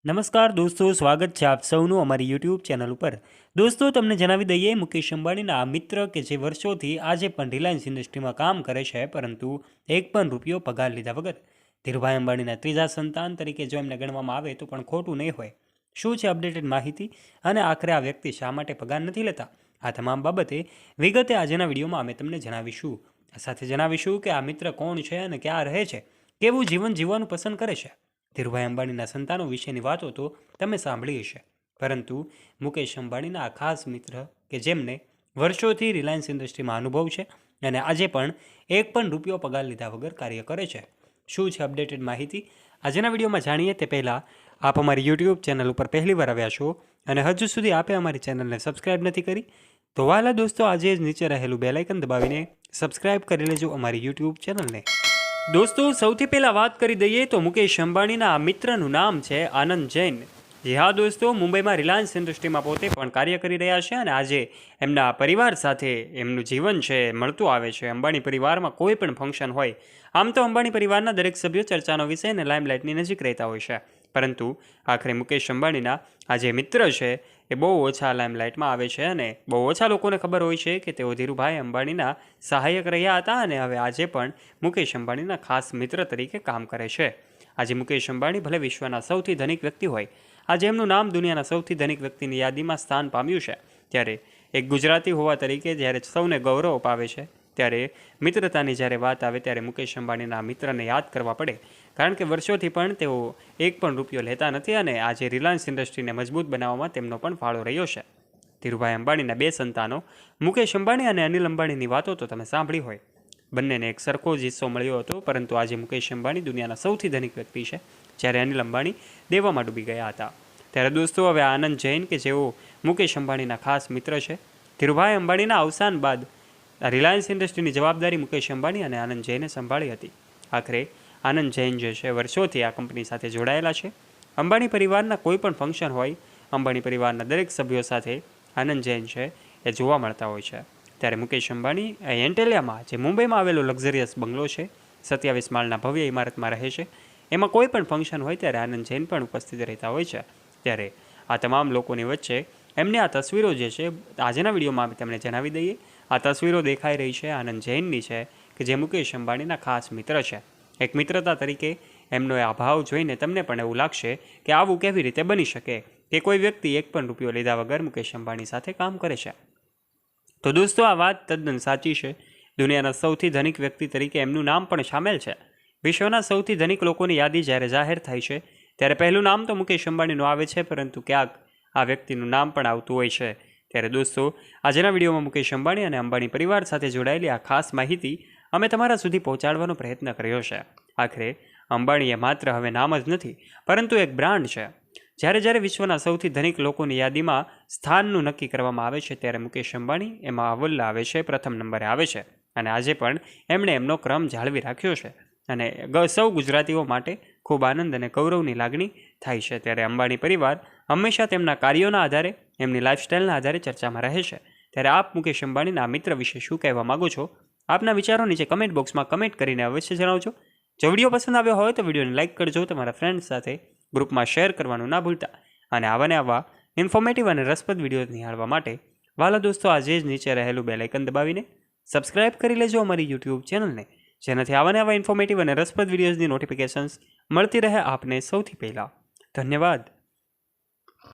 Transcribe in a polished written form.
નમસ્કાર દોસ્તો, સ્વાગત છે આપ સૌનું અમારી યુટ્યુબ ચેનલ ઉપર। દોસ્તો, તમને જણાવી દઈએ, મુકેશ અંબાણીના આ મિત્ર કે જે વર્ષોથી આજે પણ રિલાયન્સ ઇન્ડસ્ટ્રીમાં કામ કરે છે, પરંતુ એક પણ રૂપિયો પગાર લીધા વગર ધીરુભાઈ અંબાણીના ત્રીજા સંતાન તરીકે જો એમને ગણવામાં આવે તો પણ ખોટું નહીં હોય। શું છે અપડેટેડ માહિતી અને આખરે આ વ્યક્તિ શા માટે પગાર નથી લેતા, આ તમામ બાબતે વિગતે આજના વિડીયોમાં અમે તમને જણાવીશું। સાથે જણાવીશું કે આ મિત્ર કોણ છે અને ક્યાં રહે છે, કેવું જીવન જીવવાનું પસંદ કરે છે। ધીરુભાઈ અંબાણીના સંતાનો વિશેની વાતો તો તમે સાંભળી હશે, પરંતુ મુકેશ અંબાણીના આ ખાસ મિત્ર કે જેમને વર્ષોથી રિલાયન્સ ઇન્ડસ્ટ્રીમાં અનુભવ છે અને આજે પણ એક પણ રૂપિયો પગાર લીધા વગર કાર્ય કરે છે, શું છે અપડેટેડ માહિતી આજના વિડીયોમાં જાણીએ તે પહેલાં આપ અમારી યુટ્યુબ ચેનલ ઉપર પહેલીવાર આવ્યા છો અને હજુ સુધી આપે અમારી ચેનલને સબસ્ક્રાઇબ નથી કરી તો વાલા દોસ્તો, આજે જ નીચે રહેલું બેલ આઇકન દબાવીને સબસ્ક્રાઇબ કરી લેજો અમારી યુટ્યુબ ચેનલને। દોસ્તો, સૌથી પહેલાં વાત કરી દઈએ તો મુકેશ અંબાણીના આ મિત્રનું નામ છે આનંદ જૈન। જી હા દોસ્તો, મુંબઈમાં રિલાયન્સ ઇન્ડસ્ટ્રીમાં પોતે પણ કાર્ય કરી રહ્યા છે અને આજે એમના પરિવાર સાથે એમનું જીવન છે મળતું આવે છે। અંબાણી પરિવારમાં કોઈ પણ ફંક્શન હોય, આમ તો અંબાણી પરિવારના દરેક સભ્યો ચર્ચાનો વિષય અને લાઇમલાઇટની નજીક રહેતા હોય છે, પરંતુ આખરે મુકેશ અંબાણીના આ જે મિત્ર છે એ બહુ ઓછા લાઇમલાઇટમાં આવે છે અને બહુ ઓછા લોકોને ખબર હોય છે કે તેઓ ધીરુભાઈ અંબાણીના સહાયક રહ્યા હતા અને હવે આજે પણ મુકેશ અંબાણીના ખાસ મિત્ર તરીકે કામ કરે છે। આજે મુકેશ અંબાણી ભલે વિશ્વના સૌથી ધનિક વ્યક્તિ હોય, આજે એમનું નામ દુનિયાના સૌથી ધનિક વ્યક્તિની યાદીમાં સ્થાન પામ્યું છે, ત્યારે એક ગુજરાતી હોવા તરીકે જ્યારે સૌને ગૌરવ અપાવે છે, ત્યારે મિત્રતાની જ્યારે વાત આવે ત્યારે મુકેશ અંબાણીના મિત્રને યાદ કરવા પડે, કારણ કે વર્ષોથી પણ તેઓ એક પણ રૂપિયો લેતા નથી અને આજે રિલાયન્સ ઇન્ડસ્ટ્રીને મજબૂત બનાવવામાં તેમનો પણ ફાળો રહ્યો છે। ધીરુભાઈ અંબાણીના બે સંતાનો મુકેશ અંબાણી અને અનિલ અંબાણીની વાતો તો તમે સાંભળી હોય, બંનેને એક સરખો જ હિસ્સો મળ્યો હતો, પરંતુ આજે મુકેશ અંબાણી દુનિયાના સૌથી ધનિક વ્યક્તિ છે, જ્યારે અનિલ અંબાણી દેવામાં ડૂબી ગયા હતા। ત્યારે દોસ્તો, હવે આનંદ જૈન કે જેઓ મુકેશ અંબાણીના ખાસ મિત્ર છે, ધીરુભાઈ અંબાણીના અવસાન બાદ રિલાયન્સ ઇન્ડસ્ટ્રીની જવાબદારી મુકેશ અંબાણી અને આનંદ જૈને સંભાળી હતી। આખરે આનંદ જૈન જે છે વર્ષોથી આ કંપની સાથે જોડાયેલા છે। અંબાણી પરિવારના કોઈ પણ ફંક્શન હોય, અંબાણી પરિવારના દરેક સભ્યો સાથે આનંદ જૈન છે એ જોવા મળતા હોય છે। ત્યારે મુકેશ અંબાણી એન્ટેલિયામાં જે મુંબઈમાં આવેલો લક્ઝરિયસ બંગલો છે, 27 માળના ભવ્ય ઇમારતમાં રહે છે, એમાં કોઈ પણ ફંક્શન હોય ત્યારે આનંદ જૈન પણ ઉપસ્થિત રહેતા હોય છે। ત્યારે આ તમામ લોકોની વચ્ચે એમની આ તસવીરો જે છે આજના વિડીયોમાં તમને જણાવી દઈએ। આ તસવીરો દેખાઈ રહી છે આનંદ જૈનની છે કે જે મુકેશ અંબાણીના ખાસ મિત્ર છે। એક મિત્રતા તરીકે એમનો આ ભાવ જોઈને તમને પણ એવું લાગશે કે આવું કેવી રીતે બની શકે કે કોઈ વ્યક્તિ એક પણ રૂપિયો લીધા વગર મુકેશ અંબાણી સાથે કામ કરે છે। તો દોસ્તો, આ વાત તદ્દન સાચી છે। દુનિયાના સૌથી ધનિક વ્યક્તિ તરીકે એમનું નામ પણ સામેલ છે। વિશ્વના સૌથી ધનિક લોકોની યાદી જ્યારે જાહેર થાય છે ત્યારે પહેલું નામ તો મુકેશ અંબાણીનું આવે છે, પરંતુ ક્યાંક આ વ્યક્તિનું નામ પણ આવતું હોય છે। ત્યારે દોસ્તો, આજના વિડીયોમાં મુકેશ અંબાણી અને અંબાણી પરિવાર સાથે જોડાયેલી આ ખાસ માહિતી અમે તમારા સુધી પહોંચાડવાનો પ્રયત્ન કર્યો છે। આખરે અંબાણી એ માત્ર હવે નામ જ નથી, પરંતુ એક બ્રાન્ડ છે। જ્યારે જ્યારે વિશ્વના સૌથી ધનિક લોકોની યાદીમાં સ્થાનનું નક્કી કરવામાં આવે છે ત્યારે મુકેશ અંબાણી એમાં અવ્વલ આવે છે, પ્રથમ નંબરે આવે છે અને આજે પણ એમણે એમનો ક્રમ જાળવી રાખ્યો છે અને સૌ ગુજરાતીઓ માટે ખૂબ આનંદ અને ગૌરવની લાગણી થાય છે। ત્યારે અંબાણી પરિવાર હંમેશા તેમના કાર્યોના આધારે, એમની લાઇફસ્ટાઇલના આધારે ચર્ચામાં રહે છે। ત્યારે આપ મુકેશ અંબાણીના આ મિત્ર વિશે શું કહેવા માગો છો? આપના વિચારો નીચે કમેન્ટ બોક્સમાં કમેન્ટ કરીને અવશ્ય જણાવજો। જો વિડીયો પસંદ આવ્યો હોય તો વિડીયોને લાઇક કરજો, તમારા ફ્રેન્ડ્સ સાથે ગ્રુપમાં શેર કરવાનું ના ભૂલતા અને આવા ઇન્ફોર્મેટિવ અને રસપ્રદ વિડીયો નિહાળવા માટે વાલા દોસ્તો, આજે જ નીચે રહેલું બેલ આઇકન દબાવીને સબસ્ક્રાઇબ કરી લેજો અમારી યુટ્યુબ ચેનલને, જેનાથી આવા ઇન્ફોર્મેટિવ અને રસપ્રદ વિડીયોઝની નોટિફિકેશન્સ મળતી રહે આપને સૌથી પહેલાં। ધન્યવાદ।